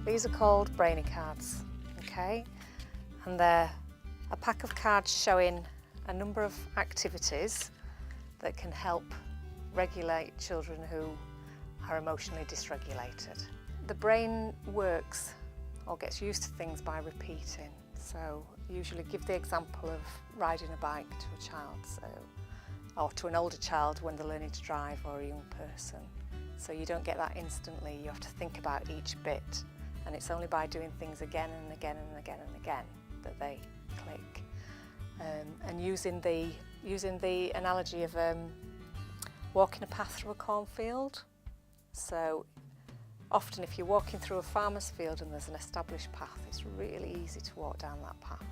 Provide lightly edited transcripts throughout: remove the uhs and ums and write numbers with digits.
These are called Brainy Cards, okay? And they're a pack of cards showing a number of activities that can help regulate children who are emotionally dysregulated. The brain works or gets used to things by repeating. So usually give the example of riding a bike to a child, or to an older child when they're learning to drive, or a young person. So you don't get that instantly, you have to think about each bit, and it's only by doing things again and again and again and again that they click. And using the analogy of walking a path through a cornfield. So often if you're walking through a farmer's field and there's an established path, it's really easy to walk down that path.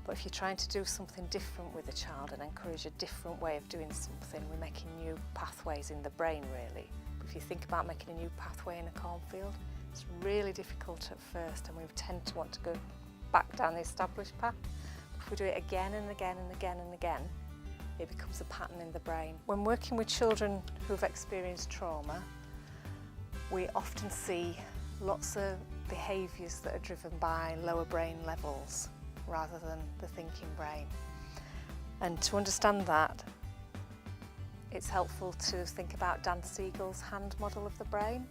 But if you're trying to do something different with a child and encourage a different way of doing something, we're making new pathways in the brain really. But if you think about making a new pathway in a cornfield, it's really difficult at first and we tend to want to go back down the established path. If we do it again and again and again and again, it becomes a pattern in the brain. When working with children who've experienced trauma, we often see lots of behaviours that are driven by lower brain levels rather than the thinking brain. And to understand that, it's helpful to think about Dan Siegel's hand model of the brain.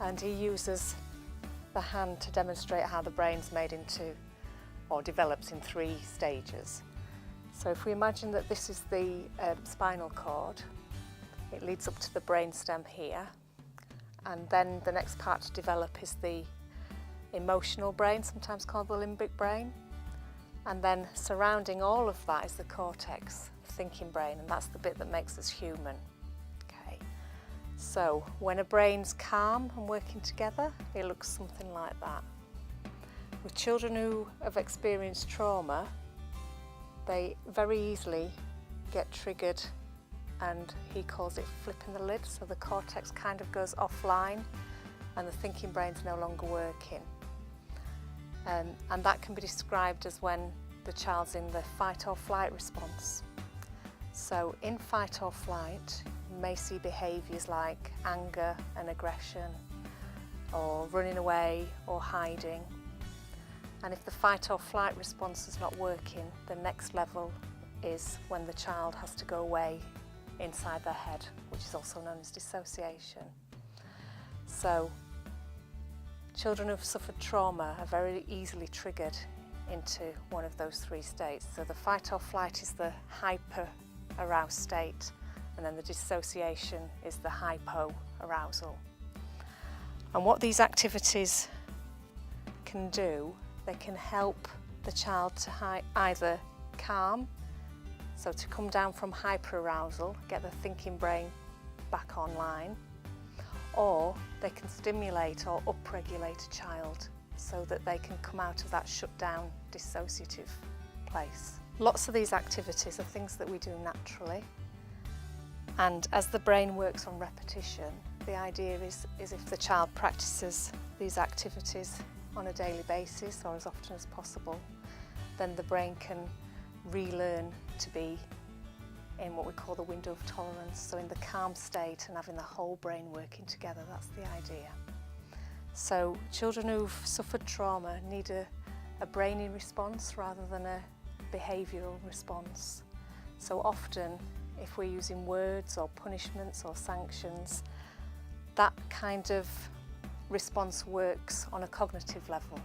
And he uses the hand to demonstrate how the brain's made into, or develops in 3 stages. So if we imagine that this is the spinal cord, it leads up to the brainstem here, and then the next part to develop is the emotional brain, sometimes called the limbic brain. And then surrounding all of that is the cortex, thinking brain, and that's the bit that makes us human. Okay. So when a brain's calm and working together, it looks something like that. With children who have experienced trauma, they very easily get triggered, and he calls it flipping the lid. So the cortex kind of goes offline and the thinking brain's no longer working. And that can be described as when the child's in the fight or flight response. So in fight or flight, you may see behaviours like anger and aggression, or running away or hiding. And if the fight or flight response is not working, the next level is when the child has to go away inside their head, which is also known as dissociation. So children who've suffered trauma are very easily triggered into one of those 3 states. So the fight or flight is the hyper-aroused state, and then the dissociation is the hypo-arousal. And what these activities can do, they can help the child to either calm, so to come down from hyper-arousal, get the thinking brain back online, or they can stimulate or upregulate a child so that they can come out of that shut-down dissociative place. Lots of these activities are things that we do naturally, and as the brain works on repetition, the idea is if the child practices these activities on a daily basis or as often as possible, then the brain can relearn to be in what we call the window of tolerance, so in the calm state and having the whole brain working together. That's the idea. So children who've suffered trauma need a brainy response rather than a behavioural response. So often, if we're using words or punishments or sanctions, that kind of response works on a cognitive level,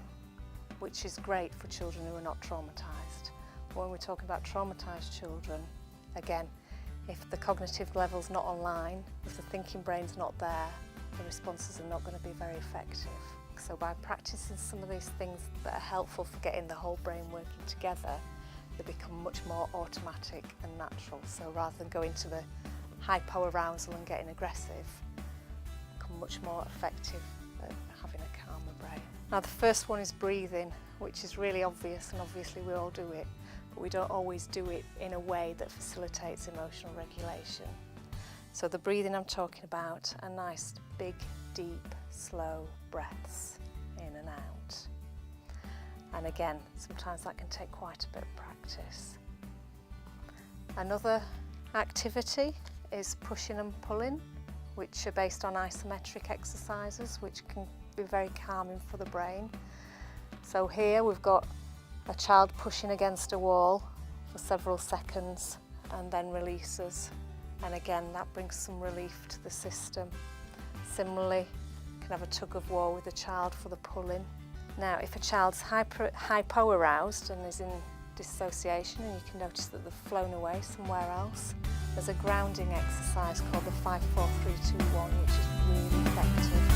which is great for children who are not traumatised. But when we're talking about traumatised children, again, if the cognitive level's not online, if the thinking brain's not there, the responses are not going to be very effective. So by practicing some of these things that are helpful for getting the whole brain working together, they become much more automatic and natural. So rather than going to the hypo-arousal and getting aggressive, become much more effective at having a calmer brain. Now the first one is breathing, which is really obvious, and obviously we all do it, but we don't always do it in a way that facilitates emotional regulation. So the breathing I'm talking about are nice, big, deep, slow breaths in and out. And again, sometimes that can take quite a bit of practice. Another activity is pushing and pulling, which are based on isometric exercises, which can be very calming for the brain. So here we've got a child pushing against a wall for several seconds and then releases. And again, that brings some relief to the system. Similarly, you can have a tug of war with a child for the pulling. Now, if a child's hypo-aroused and is in dissociation, and you can notice that they've flown away somewhere else, there's a grounding exercise called the 5-4-3-2-1, which is really effective.